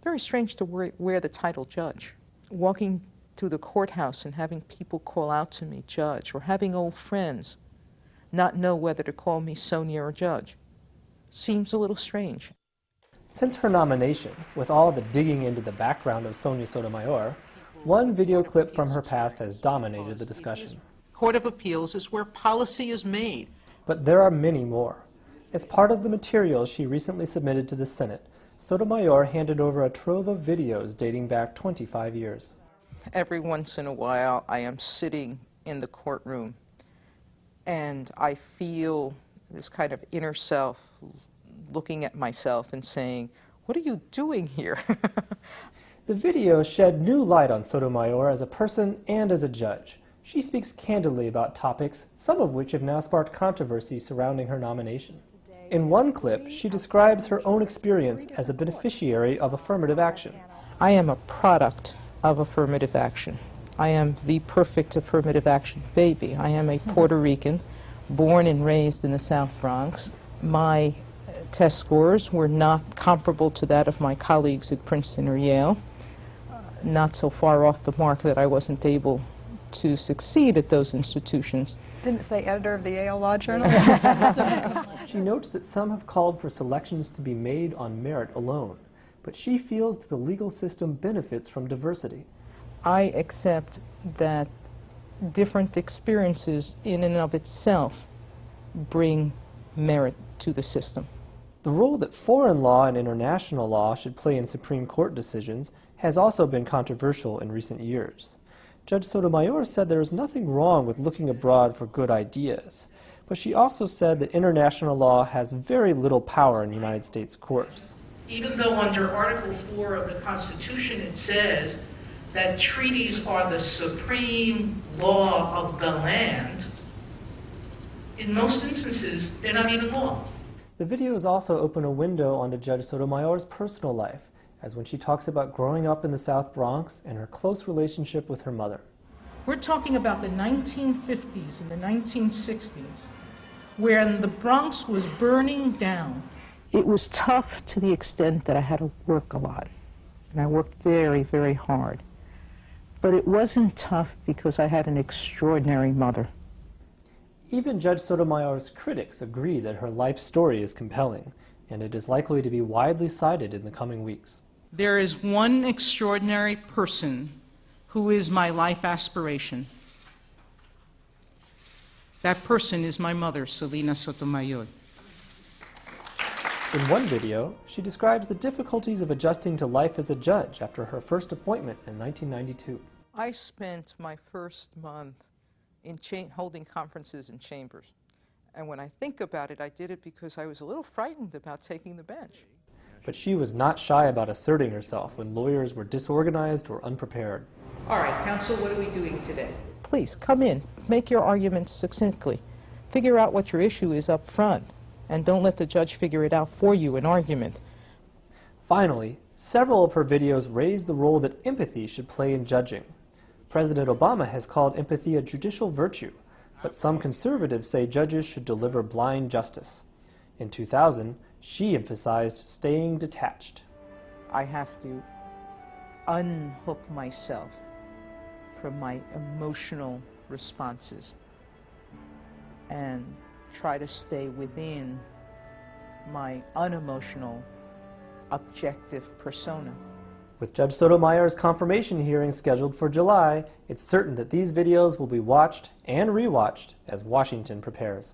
Very strange to wear the title judge. Walking through the courthouse and having people call out to me, Judge, or having old friends not know whether to call me Sonia or Judge, seems a little strange. Since her nomination, with all the digging into the background of Sonia Sotomayor, one video clip from her past has dominated the discussion. Court of Appeals is where policy is made. But there are many more. As part of the materials she recently submitted to the Senate, Sotomayor handed over a trove of videos dating back 25 years. Every once in a while, I am sitting in the courtroom and I feel this kind of inner self looking at myself and saying, what are you doing here? The videos shed new light on Sotomayor as a person and as a judge. She speaks candidly about topics, some of which have now sparked controversy surrounding her nomination. In one clip, she describes her own experience as a beneficiary of affirmative action. I am a product of affirmative action. I am the perfect affirmative action baby. I am a Puerto Rican, born and raised in the South Bronx. My test scores were not comparable to that of my colleagues at Princeton or Yale, not so far off the mark that I wasn't able to succeed at those institutions. Didn't it say editor of the Yale Law Journal? She notes that some have called for selections to be made on merit alone, but she feels that the legal system benefits from diversity. I accept that different experiences in and of itself bring merit to the system. The role that foreign law and international law should play in Supreme Court decisions has also been controversial in recent years. Judge Sotomayor said there is nothing wrong with looking abroad for good ideas, but she also said that international law has very little power in United States courts. Even though under Article 4 of the Constitution it says that treaties are the supreme law of the land, in most instances, they're not even law. The videos also open a window onto Judge Sotomayor's personal life, as when she talks about growing up in the South Bronx and her close relationship with her mother. We're talking about the 1950s and the 1960s, when the Bronx was burning down. It was tough to the extent that I had to work a lot, and I worked very, very hard. But it wasn't tough because I had an extraordinary mother. Even Judge Sotomayor's critics agree that her life story is compelling, and it is likely to be widely cited in the coming weeks. There is one extraordinary person who is my life aspiration. That person is my mother, Selena Sotomayor. In one video, she describes the difficulties of adjusting to life as a judge after her first appointment in 1992. I spent my first month in holding conferences in chambers. And when I think about it, I did it because I was a little frightened about taking the bench. But she was not shy about asserting herself when lawyers were disorganized or unprepared. All right, counsel, what are we doing today? Please, come in. Make your arguments succinctly. Figure out what your issue is up front, and don't let the judge figure it out for you in argument. Finally, several of her videos raise the role that empathy should play in judging. President Obama has called empathy a judicial virtue, but some conservatives say judges should deliver blind justice. In 2000, she emphasized staying detached. I have to unhook myself from my emotional responses and try to stay within my unemotional, objective persona. With Judge Sotomayor's confirmation hearing scheduled for July, it's certain that these videos will be watched and rewatched as Washington prepares.